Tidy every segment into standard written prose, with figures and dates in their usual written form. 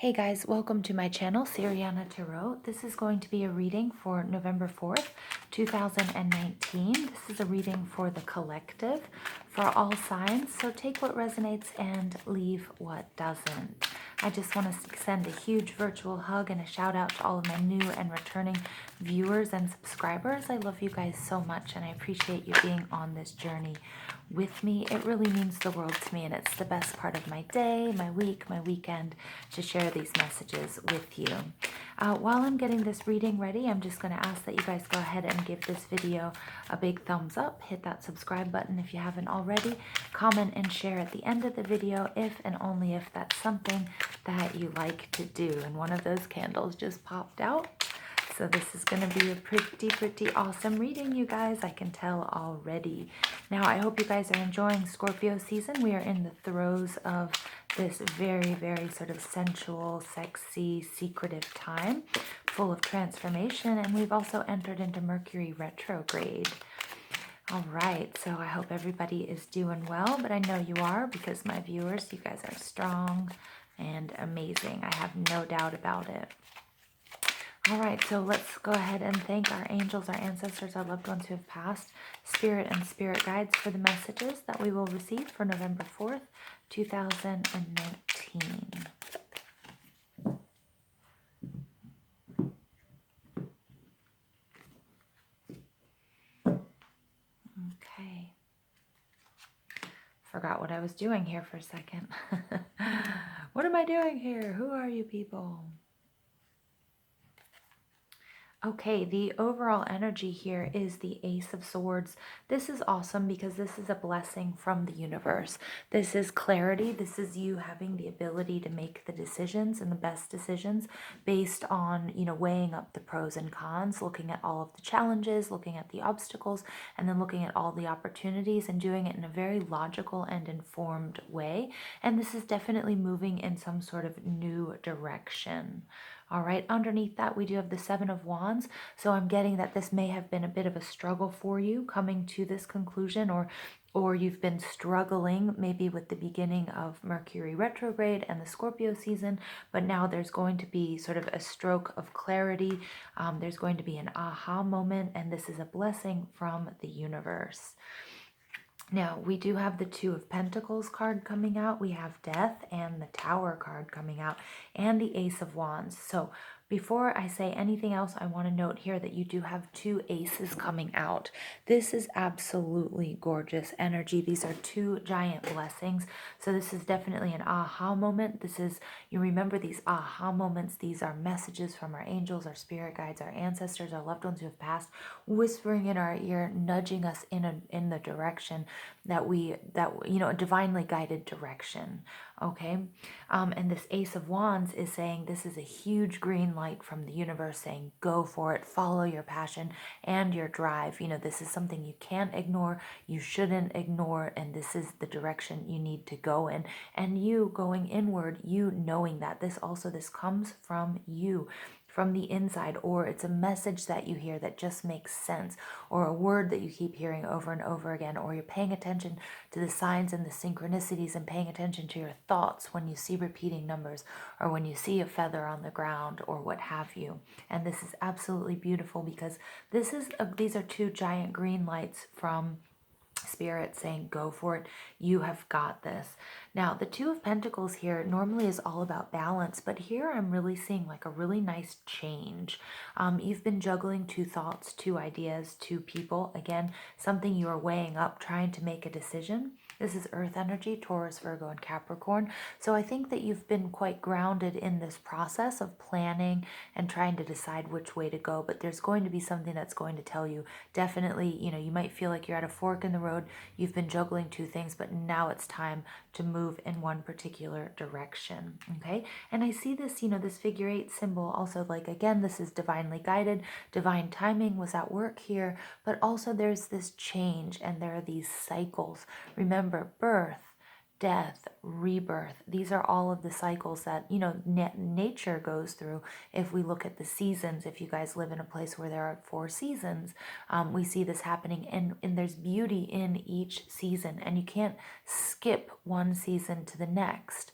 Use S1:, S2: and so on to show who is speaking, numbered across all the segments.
S1: Hey guys, welcome to my channel, Siriana Tarot. This is going to be a reading for November 4th, 2019. This is a reading for the collective, for all signs, so take what resonates and leave what doesn't. I just want to send a huge virtual hug and a shout out to all of my new and returning viewers and subscribers. I love you guys so much and I appreciate you being on this journey with me. It really means the world to me, and it's the best part of my day, my week, my weekend to share these messages with you. While I'm getting this reading ready, I'm just going to ask that you guys go ahead and give this video a big thumbs up, hit that subscribe button if you haven't already, comment and share at the end of the video if and only if that's something that you like to do. And one of those candles just popped out. So this is going to be a pretty awesome reading, you guys. I can tell already. Now, I hope you guys are enjoying Scorpio season. We are in the throes of this very sort of sensual, sexy, secretive time, full of transformation. And we've also entered into Mercury retrograde. All right, so I hope everybody is doing well, but I know you are because my viewers, you guys are strong and amazing. I have no doubt about it. All right, so let's go ahead and thank our angels, our ancestors, our loved ones who have passed, spirit and spirit guides for the messages that we will receive for November 4th, 2019. Okay. Forgot what I was doing here for a second. What am I doing here? Who are you people? Okay, the overall energy here is the Ace of Swords. This is awesome because this is a blessing from the universe. This is clarity. This is you having the ability to make the decisions and the best decisions based on, weighing up the pros and cons, looking at all of the challenges, looking at the obstacles, and then looking at all the opportunities and doing it in a very logical and informed way. And this is definitely moving in some sort of new direction. All right, underneath that, we do have the Seven of Wands. So I'm getting that this may have been a bit of a struggle for you coming to this conclusion, or you've been struggling maybe with the beginning of Mercury retrograde and the Scorpio season, but now there's going to be sort of a stroke of clarity. There's going to be an aha moment, and this is a blessing from the universe. Now, we do have the Two of Pentacles card coming out. We have Death and the Tower card coming out and the Ace of Wands. So before I say anything else, I want to note here that you do have two aces coming out. This is absolutely gorgeous energy. These are two giant blessings. So this is definitely an aha moment. This is, you remember these aha moments. These are messages from our angels, our spirit guides, our ancestors, our loved ones who have passed, whispering in our ear, nudging us in the direction that a divinely guided direction. Okay. And this Ace of Wands is saying this is a huge green light from the universe saying, go for it, follow your passion and your drive. This is something you can't ignore, you shouldn't ignore, and this is the direction you need to go in. And you going inward, you knowing that this comes from you, from the inside, or it's a message that you hear that just makes sense, or a word that you keep hearing over and over again, or you're paying attention to the signs and the synchronicities and paying attention to your thoughts when you see repeating numbers or when you see a feather on the ground or what have you. And this is absolutely beautiful because these are two giant green lights from Spirit saying, go for it. You have got this. Now, the Two of Pentacles here normally is all about balance, but here I'm really seeing like a really nice change. You've been juggling two thoughts, two ideas, two people. Again, something you are weighing up, trying to make a decision. This is Earth energy, Taurus, Virgo, and Capricorn. So I think that you've been quite grounded in this process of planning and trying to decide which way to go. But there's going to be something that's going to tell you, definitely, you might feel like you're at a fork in the road. You've been juggling two things, but now it's time to move in one particular direction. Okay. And I see this, this figure 8 symbol also, like, again, this is divinely guided. Divine timing was at work here, but also there's this change and there are these cycles. Remember, birth, death, rebirth. These are all of the cycles that, nature goes through. If we look at the seasons, if you guys live in a place where there are 4 seasons, we see this happening, and there's beauty in each season, and you can't skip one season to the next.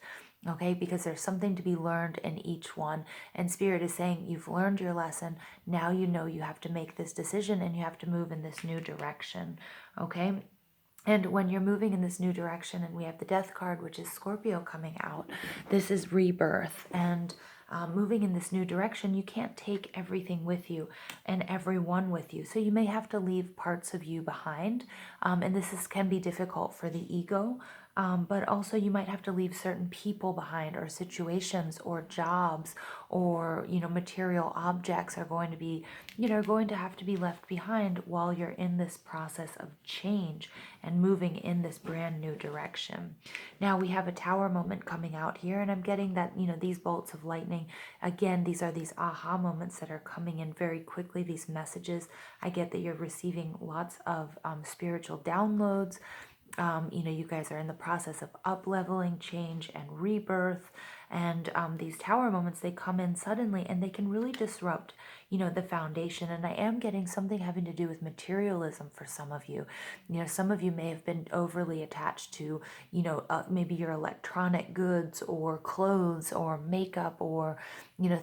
S1: Okay, because there's something to be learned in each one. And Spirit is saying, you've learned your lesson. Now you know you have to make this decision and you have to move in this new direction. Okay. And when you're moving in this new direction, and we have the Death card, which is Scorpio coming out, this is rebirth. And moving in this new direction, you can't take everything with you and everyone with you. So you may have to leave parts of you behind. And can be difficult for the ego. But also you might have to leave certain people behind, or situations, or jobs, or material objects are going to be going to have to be left behind while you're in this process of change and moving in this brand new direction. Now we have a Tower moment coming out here, and I'm getting that these bolts of lightning, again, these are these aha moments that are coming in very quickly, these messages. I get that you're receiving lots of spiritual downloads. You guys are in the process of up-leveling, change, and rebirth. And these Tower moments, they come in suddenly and they can really disrupt, the foundation. And I am getting something having to do with materialism for some of you. Some of you may have been overly attached to, maybe your electronic goods or clothes or makeup or,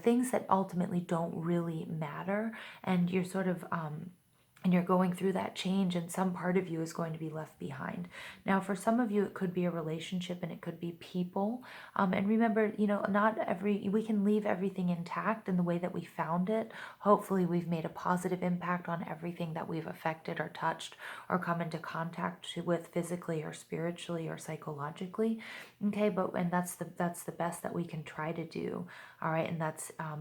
S1: things that ultimately don't really matter. And you're sort of, and you're going through that change, and some part of you is going to be left behind. Now, for some of you, it could be a relationship and it could be people. And remember, we can leave everything intact in the way that we found it. Hopefully, we've made a positive impact on everything that we've affected or touched or come into contact with physically or spiritually or psychologically. Okay, and that's the best that we can try to do. All right, and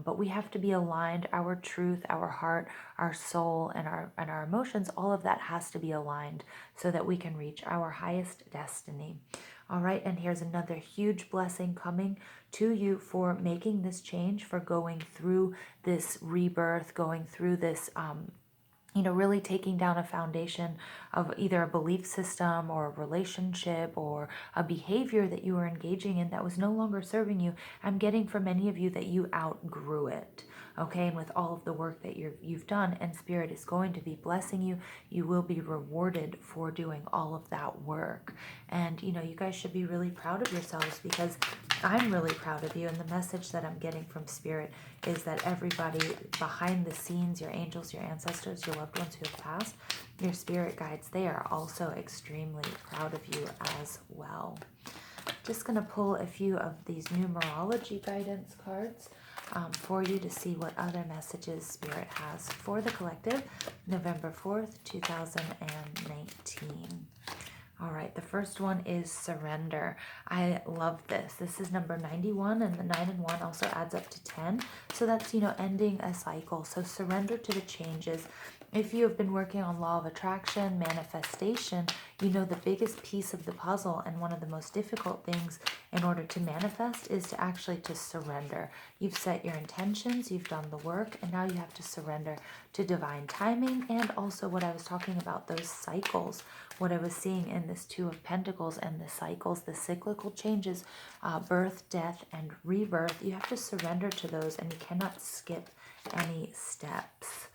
S1: but we have to be aligned. Our truth, our heart, our soul, and our emotions, all of that has to be aligned so that we can reach our highest destiny. All right, and here's another huge blessing coming to you for making this change, for going through this rebirth, going through this really taking down a foundation of either a belief system or a relationship or a behavior that you were engaging in that was no longer serving you. I'm getting for many of you that you outgrew it. Okay, and with all of the work that you've done, and Spirit is going to be blessing you, you will be rewarded for doing all of that work. And you guys should be really proud of yourselves, because I'm really proud of you. And the message that I'm getting from Spirit is that everybody behind the scenes, your angels, your ancestors, your loved ones who have passed, your spirit guides, they are also extremely proud of you as well. Just going to pull a few of these numerology guidance cards for you to see what other messages Spirit has for the collective, November 4th, 2019. All right, the first one is surrender. I love this. This is number 91, and the 9 and 1 also adds up to 10. So that's, ending a cycle. So surrender to the changes. If you have been working on law of attraction, manifestation, the biggest piece of the puzzle and one of the most difficult things in order to manifest is to actually to surrender. You've set your intentions, you've done the work, and now you have to surrender to divine timing, and also what I was talking about, those cycles, what I was seeing in this Two of Pentacles and the cycles, the cyclical changes, birth, death, and rebirth. You have to surrender to those, and you cannot skip any steps.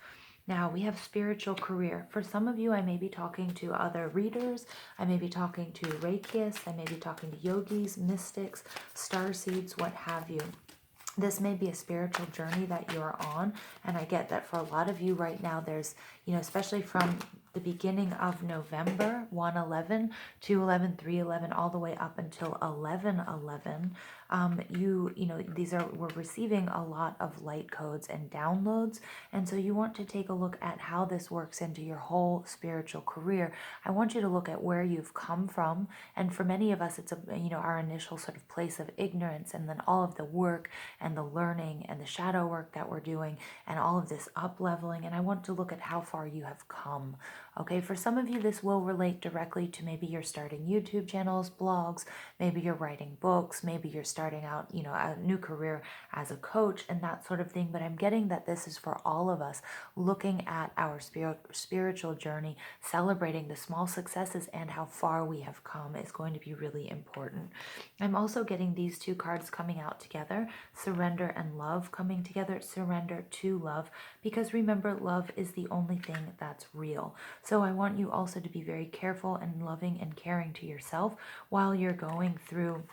S1: Now we have spiritual career. For some of you, I may be talking to other readers. I may be talking to Reikiists. I may be talking to yogis, mystics, starseeds, what have you. This may be a spiritual journey that you're on. And I get that for a lot of you right now, there's, especially from the beginning of November, 1/11, 2/11, 3/11, all the way up until 11/11, we're receiving a lot of light codes and downloads. And so you want to take a look at how this works into your whole spiritual career. I want you to look at where you've come from. And for many of us, it's our initial sort of place of ignorance, and then all of the work and the learning and the shadow work that we're doing and all of this up leveling. And I want to look at how far you have come. Okay, for some of you, this will relate directly to maybe you're starting YouTube channels, blogs, maybe you're writing books, maybe you're starting out, a new career as a coach and that sort of thing. But I'm getting that this is for all of us, looking at our spiritual journey, celebrating the small successes and how far we have come is going to be really important. I'm also getting these two cards coming out together, surrender and love coming together, surrender to love, because remember, love is the only thing that's real. So I want you also to be very careful and loving and caring to yourself while you're going through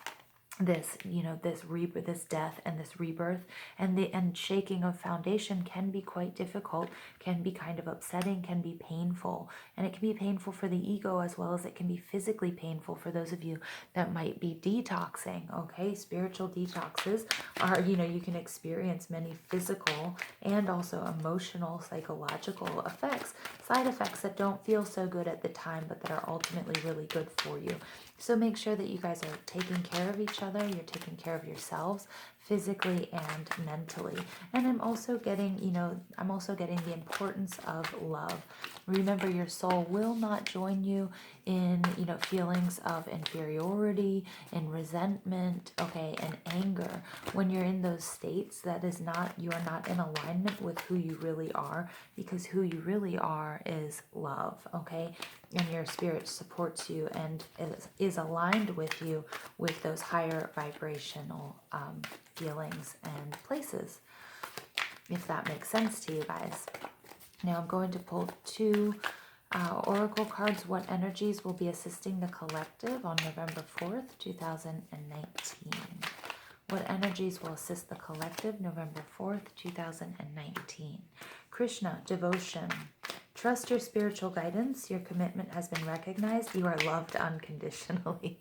S1: this, this death and this rebirth, and shaking of foundation can be quite difficult, can be kind of upsetting, can be painful, and it can be painful for the ego as well as it can be physically painful for those of you that might be detoxing. Okay, spiritual detoxes are, you can experience many physical and also emotional, psychological effects, side effects that don't feel so good at the time but that are ultimately really good for you. So make sure that you guys are taking care of each other, you're taking care of yourselves physically and mentally. And I'm also getting, the importance of love. Remember, your soul will not join you in, feelings of inferiority, in resentment, okay, and anger. When you're in those states, you are not in alignment with who you really are, because who you really are is love, okay? And your spirit supports you and is aligned with you with those higher vibrational feelings and places, if that makes sense to you guys. Now I'm going to pull two oracle cards. What energies will be assisting the collective on November 4th, 2019? What energies will assist the collective November 4th, 2019? Krishna, devotion. Trust your spiritual guidance. Your commitment has been recognized. You are loved unconditionally.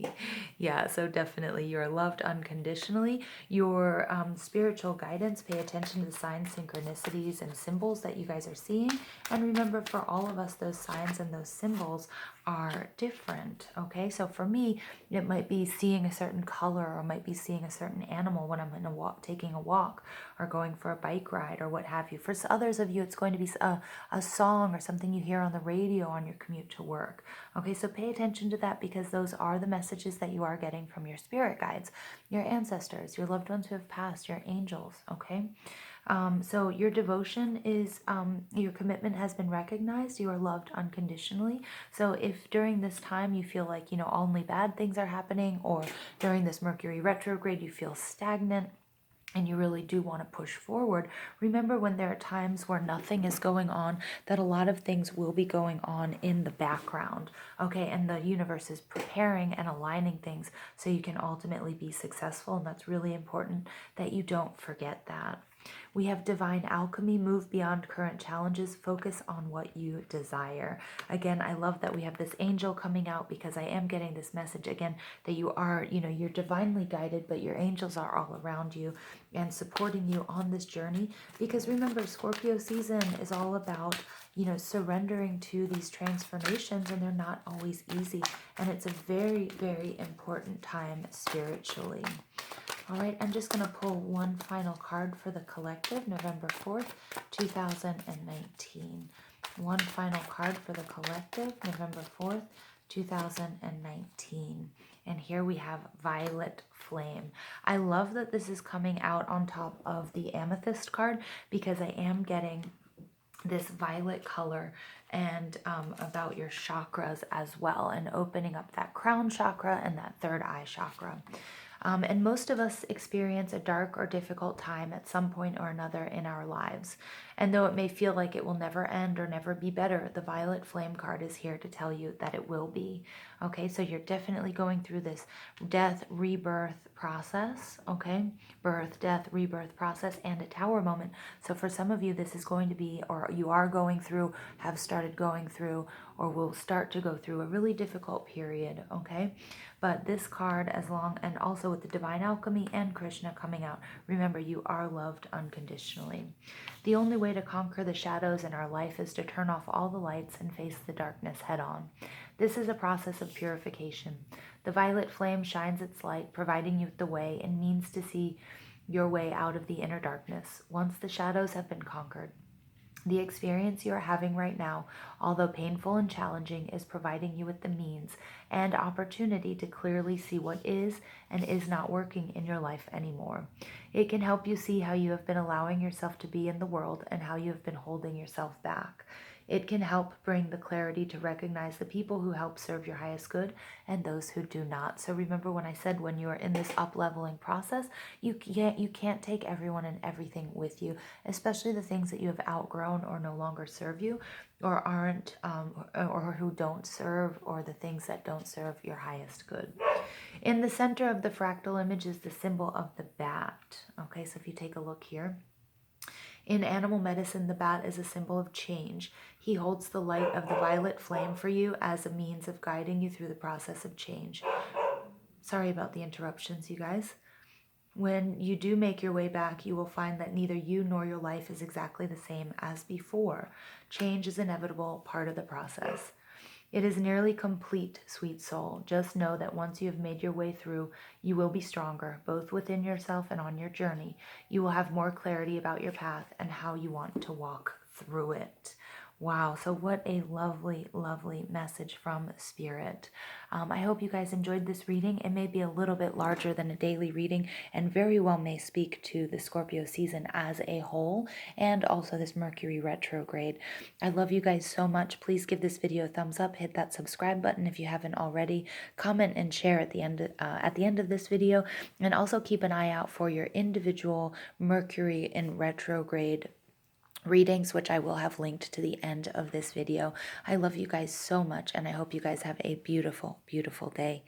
S1: Yeah, so definitely you are loved unconditionally. Your spiritual guidance, pay attention to the signs, synchronicities, and symbols that you guys are seeing. And remember, for all of us, those signs and those symbols are different. Okay, so for me, it might be seeing a certain color, or might be seeing a certain animal when I'm taking a walk, or going for a bike ride, or what have you. For others of you, it's going to be a song or something you hear on the radio on your commute to work. Okay, so pay attention to that, because those are the messages that you are getting from your spirit guides, your ancestors, your loved ones who have passed, your angels. Okay. So your devotion is, your commitment has been recognized. You are loved unconditionally. So if during this time you feel like, only bad things are happening, or during this Mercury retrograde you feel stagnant, and you really do want to push forward, remember, when there are times where nothing is going on, that a lot of things will be going on in the background, okay? And the universe is preparing and aligning things so you can ultimately be successful, and that's really important that you don't forget that. We have divine alchemy, move beyond current challenges, focus on what you desire. Again, I love that we have this angel coming out, because I am getting this message again that you are, you're divinely guided, but your angels are all around you and supporting you on this journey. Because remember, Scorpio season is all about, surrendering to these transformations, and they're not always easy. And it's a very, very important time spiritually. All right, I'm just going to pull one final card for the collective, November 4th, 2019. One final card for the collective, November 4th, 2019. And here we have Violet Flame. I love that this is coming out on top of the Amethyst card, because I am getting this violet color and about your chakras as well, and opening up that crown chakra and that third eye chakra. And most of us experience a dark or difficult time at some point or another in our lives. And though it may feel like it will never end or never be better, the Violet Flame card is here to tell you that it will be. Okay, so you're definitely going through this death, rebirth process, okay? Birth, death, rebirth process, and a tower moment. So for some of you, this is going to be, or you are going through, have started going through, or will start to go through a really difficult period, okay? But this card, and also with the Divine Alchemy and Krishna coming out, remember, you are loved unconditionally. The only way to conquer the shadows in our life is to turn off all the lights and face the darkness head on. This is a process of purification. The violet flame shines its light, providing you with the way and means to see your way out of the inner darkness once the shadows have been conquered. The experience you are having right now, although painful and challenging, is providing you with the means and opportunity to clearly see what is and is not working in your life anymore. It can help you see how you have been allowing yourself to be in the world and how you have been holding yourself back. It can help bring the clarity to recognize the people who help serve your highest good and those who do not. So remember when I said, when you are in this up-leveling process, you can't take everyone and everything with you, especially the things that you have outgrown or no longer serve you, or aren't, or who don't serve, or the things that don't serve your highest good. In the center of the fractal image is the symbol of the bat. Okay, so if you take a look here, in animal medicine, the bat is a symbol of change. He holds the light of the violet flame for you as a means of guiding you through the process of change. Sorry about the interruptions, you guys. When you do make your way back, you will find that neither you nor your life is exactly the same as before. Change is an inevitable part of the process. It is nearly complete, sweet soul. Just know that once you have made your way through, you will be stronger, both within yourself and on your journey. You will have more clarity about your path and how you want to walk through it. Wow, so what a lovely, lovely message from Spirit. I hope you guys enjoyed this reading. It may be a little bit larger than a daily reading and very well may speak to the Scorpio season as a whole and also this Mercury retrograde. I love you guys so much. Please give this video a thumbs up, hit that subscribe button if you haven't already, comment and share at the end of this video, and also keep an eye out for your individual Mercury in retrograde readings, which I will have linked to the end of this video. I love you guys so much, and I hope you guys have a beautiful, beautiful day.